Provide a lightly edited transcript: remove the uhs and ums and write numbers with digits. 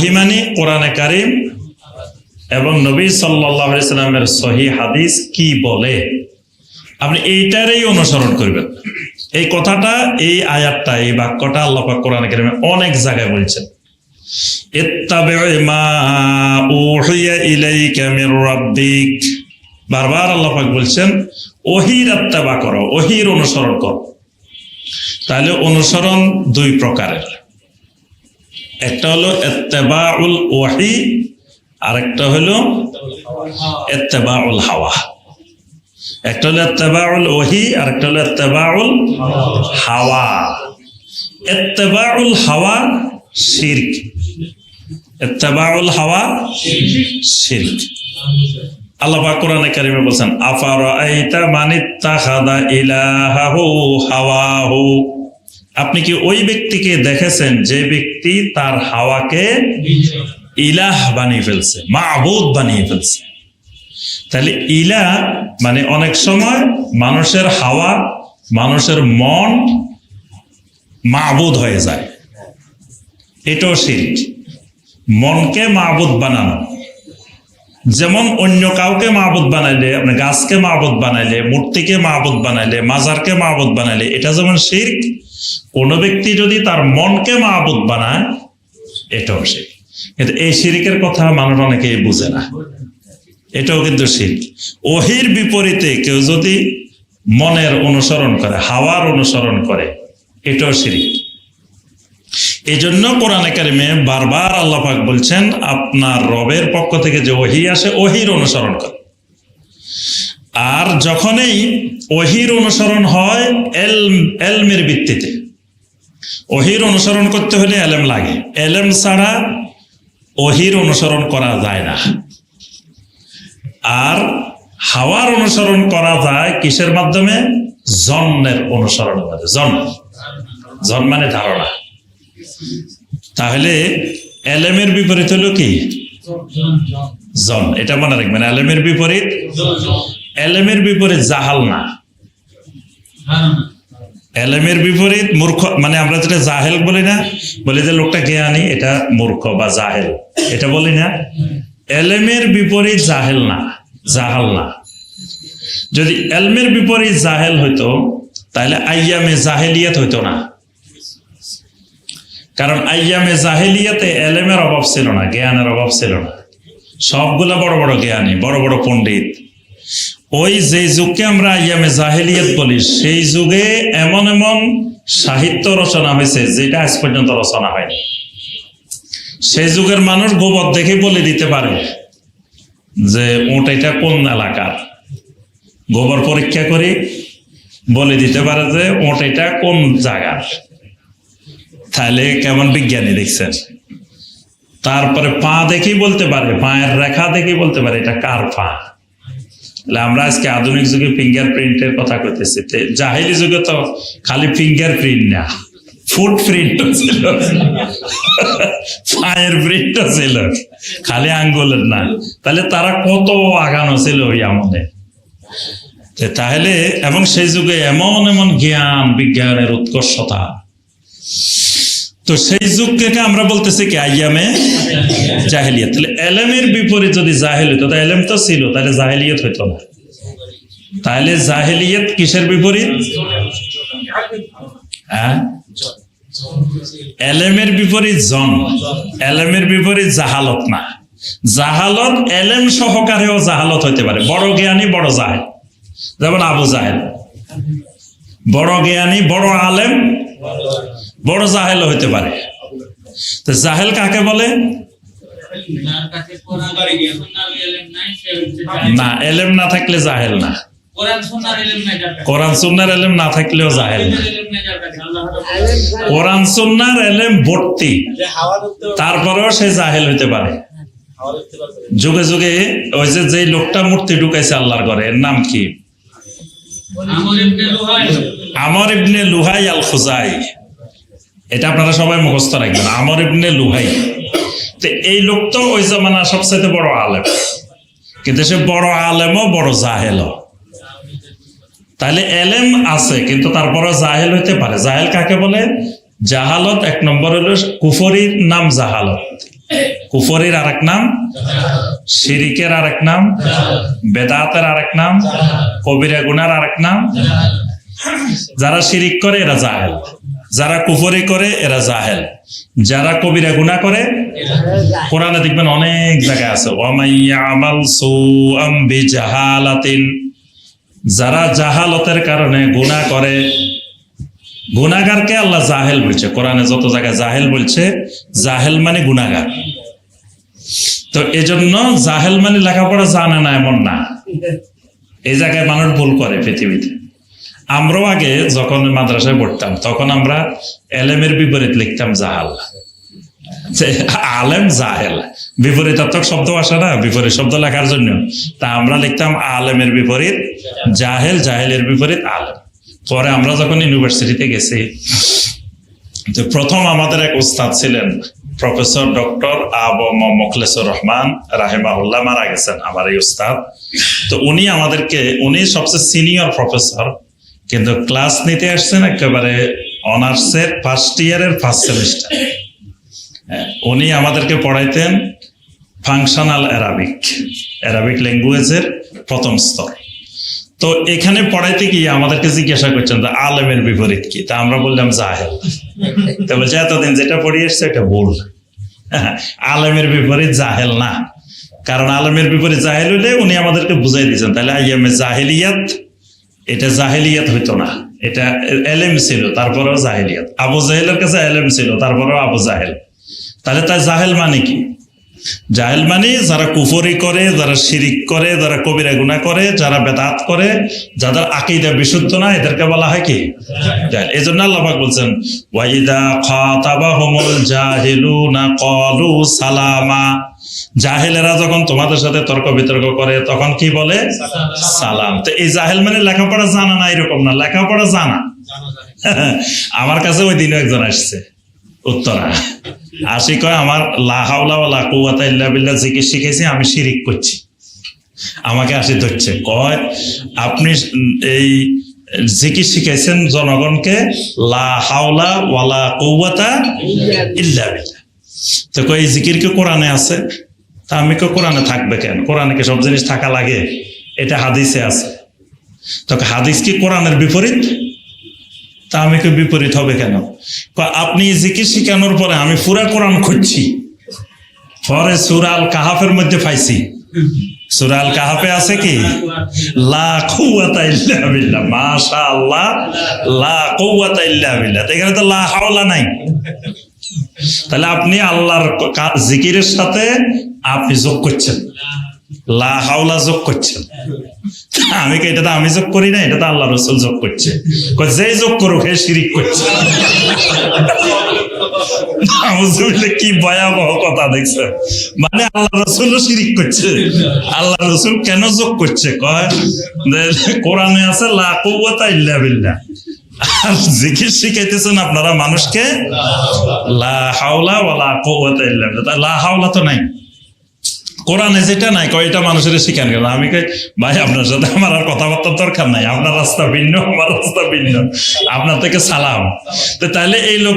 হিমানি কোরআনে কারীম এবং নবী সাল্লাল্লাহু আলাইহি সাল্লামের সহিহ হাদিস কি বলে আপনি এইটারই অনুসরণ করবেন। এই কথাটা, এই আয়াতটা, এই বাক্যটা আল্লাহ পাক কোরআনে কারীমে অনেক জায়গায় বলছেন। ইত্তাবি' মা উহিয়া ইলাইকা মির রাব্বিক, বারবার আল্লাহ পাক বলছেন ওহীর ইত্তেবা করো, ওহীর অনুসরণ করো। তাহলে অনুসরণ দুই প্রকারের, একটা হলো ইত্তেবাউল ওয়াহি, আরেকটা হলো ইত্তেবাউল হাওয়া। একটা হলো ইত্তেবাউল ওয়াহি, আরেকটা হলো ইত্তেবাউল হাওয়া। ইত্তেবাউল হাওয়া শিরক, ইত্তেবাউল হাওয়া শিরক। আল্লাহ পাক কোরআনে কারীমে বলেন আফারাআইতা মানিত্তাখাযা ইলাহাহু হাওয়াহু, আপনি কি ওই ব্যক্তিকে দেখেছেন যে ব্যক্তি তার হাওয়াকে ইলাহ বানিয়ে ফেলছে, মাবুদ বানিয়ে ফেলছে। তাহলে ইলাহ মানে অনেক সময় মানুষের হাওয়া, মানুষের মন মাবুদ হয়ে যায়, এটাও শিরক। মনকে মাবুদ বানানো, যেমন অন্য কাউকে মাবুদ বানাইলে, আপনি গাছকে মাবুদ বানাইলে, মূর্তিকে মাবুদ বানাইলে, মাজারকে মাবুদ বানাইলে এটা যেমন শিরক, কোন ব্যক্তি যদি তার মনকে মাবুদ বানায় এটাও শিরক। কিন্তু এই শিরকের কথা মানুষ অনেকেই বুঝে না, এটাও কিন্তু শিরক। ওহীর বিপরীতে কেউ যদি মনের অনুসরণ করে, হাওয়ার অনুসরণ করে, এটাও শিরক। এই জন্য কোরআনে কারীমে বারবার আল্লাহ পাক বলছেন আপনার রবের পক্ষ থেকে যে ওহী আসে ওহীর অনুসরণ করে। আর যখনই ওহীর অনুসরণ হয় এলমের ভিত্তিতে, ওহীর অনুসরণ করতে হলে এলেম লাগে, এলেম ছাড়া ওহীর অনুসরণ করা যায় না। আর হাওয়ার অনুসরণ করা যায় কিসের মাধ্যমে? জন্মের অনুসরণের মাধ্যমে। জন মানে ধারণা। তাহলে এলেমের বিপরীত হলো কি? জন। এটা মনে রাখবেন, এলেমের বিপরীত, এলেমের বিপরীত জাহাল না, এলেমের বিপরীত মূর্খ। মানে আমরা যেটা জাহেল বলি না, বলি যে লোকটা জ্ঞানী, এটা মূর্খ বা জাহেল, এটা বলি না। এলেমের বিপরীত জাহেল না, জাহাল না। যদি এলমের বিপরীত জাহেল হইতো তাহলে আইয়ামে জাহেলিয়াত হইতো না। কারণ আইয়ামে জাহেলিয়াতে এলেমের অভাব ছিল না, জ্ঞানের অভাব ছিল না। সবগুলা বড় বড় জ্ঞানী, বড় বড় পণ্ডিত। ওই যে যুগকে আমরা আইয়ামে জাহেলিয়াত বলি, সেই যুগে এমন এমন সাহিত্য রচনা হয়েছে যেটা আজ পর্যন্ত রচনা হয়নি। সেই যুগের মানুষ গোবর দেখে বলে দিতে পারে যে ওটা এটা কোন এলাকার, গোবর পরীক্ষা করে বলে দিতে পারে যে ওটা এটা কোন জায়গার। তাহলে কেমন বিজ্ঞানী দেখছেন। তারপরে পা দেখেই বলতে পারে, পায়ের রেখা দেখেই বলতে পারে এটা কার পা। আমরা আজকে আধুনিক যুগে ফিঙ্গার প্রিন্টের কথা কইতেছি, জাহেলি যুগে তো খালি ফিঙ্গার প্রিন্ট না, ফুট প্রিন্টও ছিল, পায়ের প্রিন্টও ছিল, খালি আঙ্গুলের না। তাহলে তারা কত আগানো ছিল ওই আমলে। তাহলে এবং সেই যুগে এমন এমন জ্ঞান বিজ্ঞানের উৎকর্ষতা। তো সেই যুগকে আমরা বলতেছি কি আইয়ামে জাহেলিয়াত। তাহলে এলেমের বিপরীত যদি জাহেল হইতো, তাহলে এলেম তো ছিল, তাহলে জাহেলিয়াত হইতো না। তাহলে জাহেলিয়াত কিসের বিপরীত? হ্যাঁ, এলেমের বিপরীত জন, এলেমের বিপরীত জাহালত না। জাহালত এলেম সহকারেও জাহালত হইতে পারে। বড় জ্ঞানী বড় জাহেল, যেমন আবু জাহেল বড় জ্ঞানী, বড় আলেম, বড় জাহেল হইতে পারে। তো জাহেল কাকে বলে? না, এলেম না থাকলে জাহেল না। কোরআন সুন্নাহর এলেম না থাকলেও জাহেল না। কোরআন সুন্নাহর এলেম ভর্তি, তারপরেও সে জাহেল হইতে পারে। যুগে যুগে ওই যে লোকটা মূর্তি ঢুকাইছে আল্লাহর ঘরে, এর নাম কি? আমর ইবনে লুহাই আল খুজাই। এটা আপনারা সবাই মুখস্থ রাখবেন, আমর ইবনে লুহাই। তো এই লোক তো ওই জামানার সবচেয়ে বড় আলেম, কিন্তু সে বড় আলেমও বড় জাহেলও। তাহলে এলেম আছে কিন্তু তারপরে জাহেল হইতে পারে। জাহেল কাকে বলে? জাহালত এক নম্বর হলো কুফরির নাম জাহালত, কুফরির আরেক নাম, শিরিকের আরেক নাম, বেদাতের আরেক নাম, কবিরা গুনার আরেক নাম। যারা শিরিক করে এরা জাহেল, যারা কুফরি করে এরা জাহেল, যারা কবিরা গুনাহ করে, কোরআনে দেখবেন অনেক জায়গায় আছে ওয়ামাইয়ামাল সুআম বিজাহালাতিন, যারা জাহালতের কারণে গুনাহ করে, গুনাহগারকে আল্লাহ জাহেল বলছে। কোরআনে যত জায়গায় জাহেল বলছে, জাহেল মানে গুনাহগার। তো এজন্য জাহেল মানে লেখাপড়া জানে না এমন না, এই জায়গায় মানুষ ভুল করে পৃথিবীতে। আমরাও আগে যখন মাদ্রাসায় পড়তাম তখন আমরা এলেমের বিপরীত লিখতাম জাহাল, আলেম জাহেল, বিপরীতাত্মক শব্দ আসে না বিপরীত শব্দ লেখার জন্য, তা আমরা লিখতাম আলেমের বিপরীত জাহেল, জাহেলের বিপরীত আলেম। পরে আমরা যখন ইউনিভার্সিটিতে গেছি, তো প্রথম আমাদের এক উস্তাদ ছিলেন প্রফেসর ডক্টর আবু মোখলেসুর রহমান রাহিমাহুল্লাহ, মারা গেছেন আমার এই উস্তাদ। তো উনি আমাদেরকে, উনি সবচেয়ে সিনিয়র প্রফেসর, কিন্তু ক্লাস নিতে আসছেন একেবারে অনার্সের ফার্স্ট ইয়ারের ফার্স্ট সেমিস্টার। উনি আমাদেরকে পড়াইতেন ফাংশনাল অ্যারাবিক, অ্যারাবিক ল্যাঙ্গুয়েজের প্রথম স্তর। তো এখানে পড়াইতে গিয়ে আমাদেরকে জিজ্ঞাসা করছেন যে আলেমের বিপরীত কি, তা আমরা বললাম জাহেল। তো বলছে এতদিন যেটা পড়ে এসছে এটা ভুল, আলেমের বিপরীত জাহেল না। কারণ আলেমের বিপরীত জাহেল হইলে উনি আমাদেরকে বুঝাই দিয়েছেন, তাহলে আইয়ামে জাহেলিয়াত, এটা জাহেলিয়াত হইতো না, এটা এলেম ছিল তারপরেও জাহেলিয়াত। আবু জাহেলের কাছে এলেম ছিল তারপরেও আবু জাহেল, তাহলে তাই জাহেল মানে কি? জাহেল মানে যারা কুফরি করে, যারা শিরিক করে, যারা কবিরা গুনাহ করে, যারা বেদাত করে, যাদের আকীদা বিশুদ্ধ না, এদেরকে বলা হয় কি জাহেল। এই জন্য আল্লাহ পাক বলছেন ওয়াইদা খাতাবাহুমুল জাহিলুনা ক্বালু সালামা, জাহেলেরা যখন তোমাদের সাথে তর্ক বিতর্ক করে তখন কি বলে? সালাম। তো এই জাহেল মানে লেখাপড়া জানা না এরকম না, লেখাপড়া জানা। আমার কাছে ওই দিনও একজন আসছে উত্তরা, আসি কয় আমার লা হাওলা ওয়ালা কুওয়াতা ইল্লা বিল্লাহ জিকির শিখেছি, আমি শিরিক করছি। আমাকে আসি ধরছে, কয় আপনি এই জিকির শিখাইছেন জনগণকে লা হাওলা ওয়ালা কুওয়াতা ইল্লা বিল্লাহ, তো কই এই জিকির কি কোরআনে আছে? তা আমি কই কোরআনে থাকবে কেন, কোরআনে কি সব জিনিস থাকা লাগে? এটা হাদিসে আছে। তো হাদিস কি কোরআনের বিপরীত? তা আমি কি বিপরীত হবে কেন? আপনি জিকির শিখানোর পরে আমি পুরা কোরআন খুঁজছি, পরে সূরা আল কাহাফের মধ্যে পাইছি, সূরা আল কাহাফে আছে কি লা কুওয়াতা ইল্লা বিল্লাহ, মাশাআল্লাহ, লা কুওয়াতা ইল্লা বিল্লাহ, এখানে তো লা হাওলা নাই। তাহলে আপনি আল্লাহর জিকিরের সাথে আপনি যোগ করছেন, লা হাওলা যোগ করছেন। আমি কি এটা তো আমি যোগ করি না, এটা তো আল্লাহ রাসূল যোগ করছে। যে যোগ করুক হে শিরিক করছে। কি ভয়াবহ কথা দেখছেন, মানে আল্লাহ রাসূলও শিরিক করছে। আল্লাহ রাসূল কেন যোগ করছে? কয় কোরআনে আছে লা কুওয়াতা ইল্লা বিল্লাহ, আর জিকির শিখাইতেছেন আপনারা মানুষকে লা হাওলা ওয়ালা কুওয়াতা ইল্লা বিল্লাহ। লা হাওলা তো নাই কোরআনে, যেটা নাই কয় এটা মানুষের শিখান গেল। আমি কই ভাই আপনার সাথে আমার আর কথাবার্তার দরকার নাই, আপনার রাস্তা ভিন্ন, আমার রাস্তা ভিন্ন, আপনার থেকে সালাম। তো তাহলে এই লোক